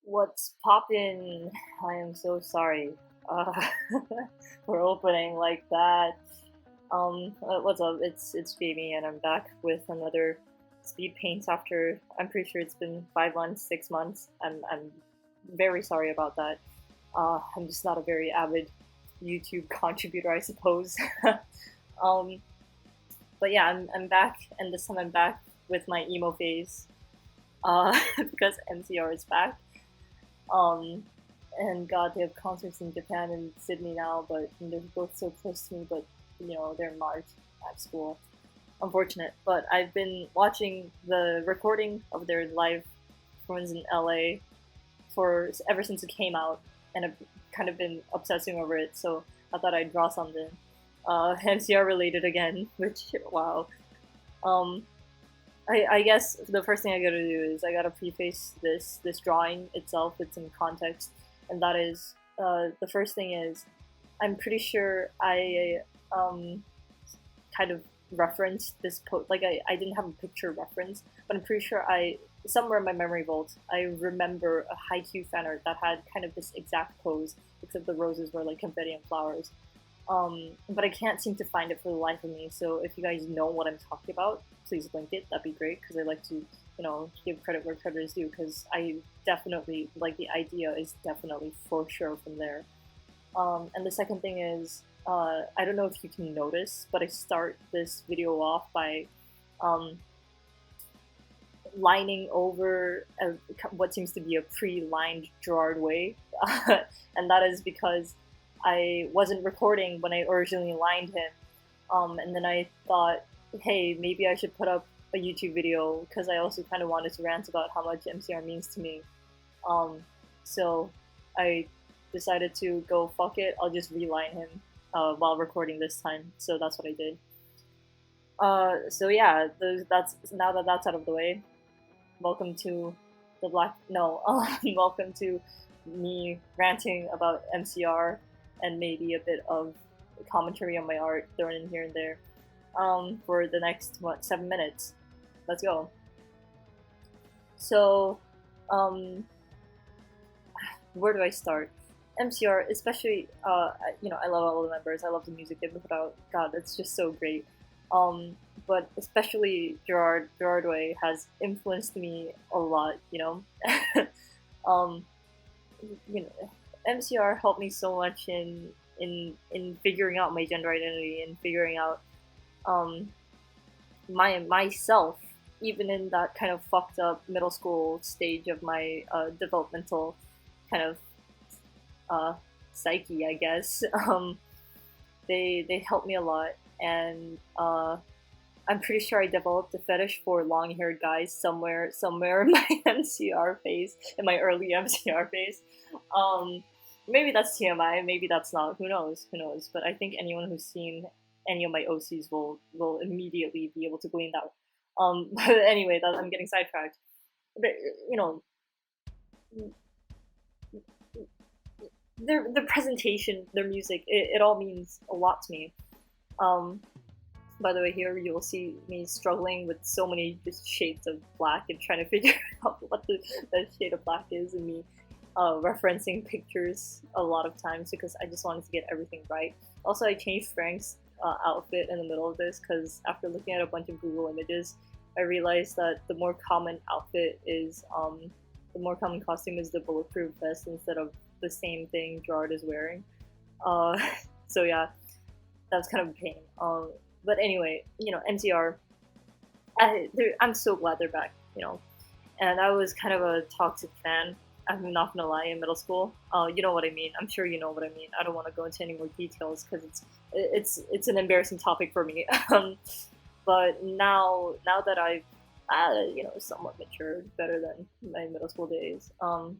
What's poppin'? I am so sorry uh, for opening like that. What's up? It's Jamie, and I'm back with another speed paint after I'm pretty sure it's been 5 months, 6 months. I'm very sorry about that. I'm just not a very avid YouTube contributor, I suppose. um, but yeah, I'm back, and this time I'm back with my emo phase. Because MCR is back. Um, and God, they have concerts in Japan and Sydney now, but they're both so close to me. But they're in March at school. Unfortunate, but I've been watching the recording of their live performance in LA for ever since it came out, and I've kind of been obsessing over it. So I thought I'd draw something, MCR related again. Which wow. Um, I guess the first thing I gotta do is I gotta preface this drawing itself with some context, and that is the first thing is I'm pretty sure I kind of referenced this post, like I didn't have a picture reference, but I'm pretty sure I somewhere in my memory vault I remember a Haikyuu fan art that had kind of this exact pose, except the roses were like confetti and flowers. But I can't seem to find it for the life of me. So if you guys know what I'm talking about, please link it. That'd be great because I like to, give credit where credit is due. Because I definitely like the idea is definitely for sure from there. And the second thing is, I don't know if you can notice, but I start this video off by um, lining over what seems to be a pre-lined Gerard way, and that is because I wasn't recording when I originally lined him, and then I thought, hey, maybe I should put up a YouTube video because I also kind of wanted to rant about how much MCR means to me. Um, so I decided to go fuck it. I'll just reline him while recording this time. So that's what I did. So yeah, that's now that that's out of the way. Welcome to the black. No, welcome to me ranting about MCR and maybe a bit of commentary on my art thrown in here and there. For the next 7 minutes. Let's go. So, um, where do I start? MCR, especially, I love all the members. I love the music they put out. God, it's just so great. But especially Gerard Way has influenced me a lot. um, MCR helped me so much in figuring out my gender identity and figuring out um myself, even in that kind of fucked up middle school stage of my developmental kind of uh, psyche, I guess. They helped me a lot, and I'm pretty sure I developed a fetish for long-haired guys somewhere in my MCR phase, in my early MCR phase. Um, Maybe that's TMI, maybe that's not. Who knows? Who knows? But I think anyone who's seen any of my OCs will immediately be able to glean that. But anyway, I'm getting sidetracked. But you know, their presentation, their music, it all means a lot to me. Um, by the way, here you will see me struggling with so many just shades of black and trying to figure out what the shade of black is, and me referencing pictures a lot of times because I just wanted to get everything right. Also, I changed Frank's outfit in the middle of this because after looking at a bunch of Google images, I realized that the more common outfit is the more common costume is the bulletproof vest instead of the same thing Gerard is wearing. Uh, so yeah, that was kind of a pain. But anyway, MCR, I'm so glad they're back. And I was kind of a toxic fan. I'm not gonna lie, in middle school. You know what I mean. I'm sure you know what I mean. I don't want to go into any more details because it's an embarrassing topic for me. But now that I've somewhat matured, better than my middle school days. I'm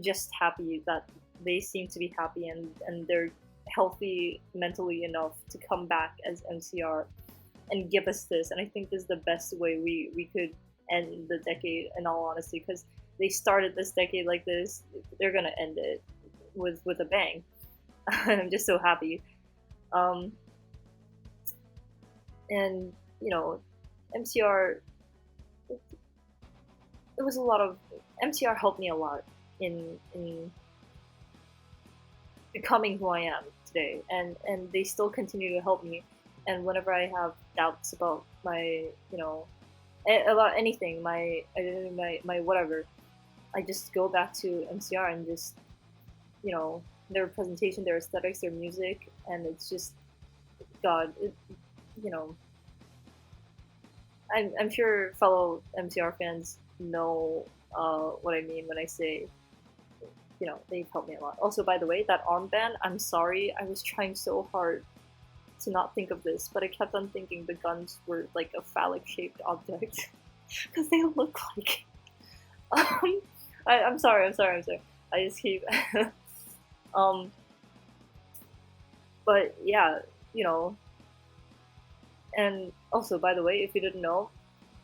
just happy that they seem to be happy and they're healthy mentally enough to come back as MCR and give us this. And I think this is the best way we could end the decade, in all honesty, because they started this decade like this. They're gonna end it with a bang. I'm just so happy. Um, and MCR, it was a lot of MCR helped me a lot in becoming who I am today, and they still continue to help me. And whenever I have doubts about my, about anything, my identity, my whatever, I just go back to MCR and just, their presentation, their aesthetics, their music, and it's just God. You know, I'm sure fellow MCR fans know what I mean when I say, they've helped me a lot. Also, by the way, that armband, I'm sorry, I was trying so hard to not think of this, but I kept on thinking the guns were like a phallic shaped object because they look like. Um, I'm sorry, I'm sorry. I just keep. um, but yeah, you know, and also, by the way, if you didn't know,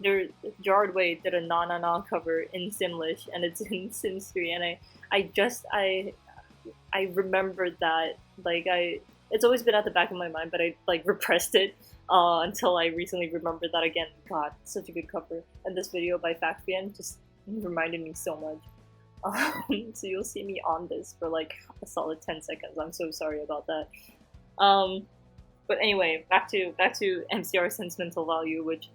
there Gerard Way did a Na Na Na cover in Simlish, and it's in Sims 3, and I remembered that, like, it's always been at the back of my mind, but I like repressed it until I recently remembered that again. God, such a good cover, and this video by Factvian just reminded me so much. So you'll see me on this for like a solid 10 seconds. I'm so sorry about that. But anyway, back to MCR sentimental value, which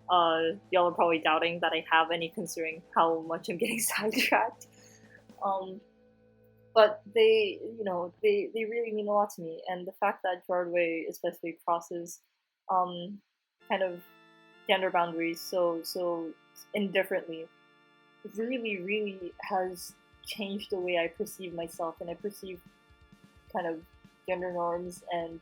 y'all are probably doubting that I have any, considering how much I'm getting sidetracked. But they really mean a lot to me, and the fact that Broadway especially crosses kind of gender boundaries so indifferently really has changed the way I perceive myself, and I perceive kind of gender norms and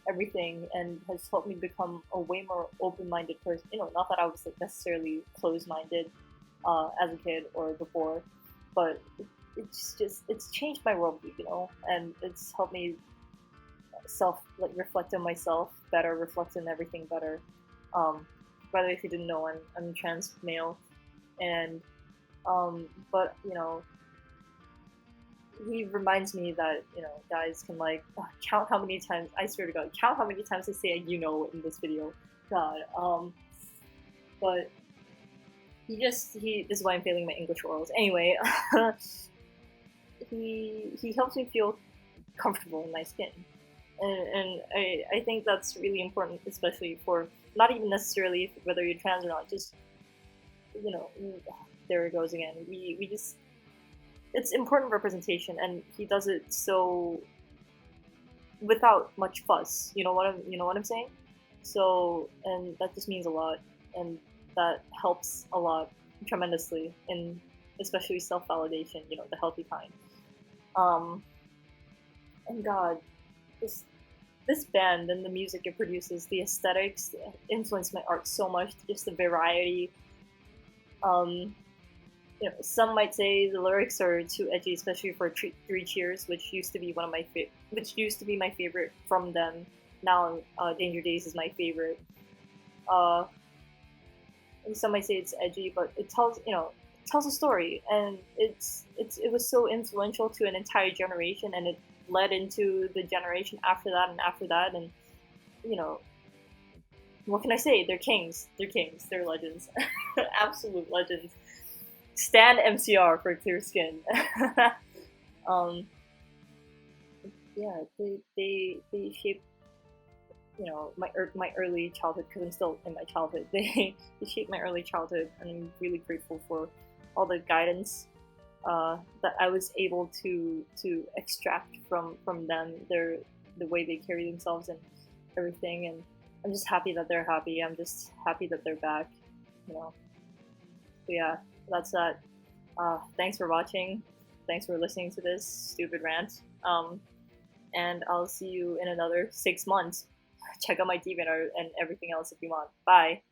everything, and has helped me become a way more open-minded person. Not that I was necessarily closed-minded as a kid or before, but it's changed my worldview, and it's helped me reflect on myself better, reflect on everything better. By the way, if you didn't know, I'm trans male, and but he reminds me that guys can like count how many times, I swear to God, count how many times I say in this video. God. But this is why I'm failing my English orals. Anyway, he helps me feel comfortable in my skin, and I think that's really important, especially for not even necessarily whether you're trans or not. Just there it goes again. We just, it's important representation, and he does it so without much fuss. You know what I'm saying? So, and that just means a lot, and that helps a lot tremendously in especially self-validation. The healthy kind. And God, this band and the music it produces, the aesthetics influence my art so much. Just the variety. Some might say the lyrics are too edgy, especially for Three Cheers, which used to be my favorite from them. Now, Danger Days is my favorite. And some might say it's edgy, but it tells a story, and it was so influential to an entire generation, and it led into the generation after that, and what can I say? They're kings. They're legends. Absolute legends. Stand MCR for clear skin. Yeah, they shaped my early childhood, because I'm still in my childhood. They shaped my early childhood, and I'm really grateful for all the guidance that I was able to extract from them, the way they carry themselves and everything. And I'm just happy that they're happy. I'm just happy that they're back. But yeah, that's that. Thanks for watching. Thanks for listening to this stupid rant. And I'll see you in another 6 months. Check out my DeviantArt and everything else if you want. Bye.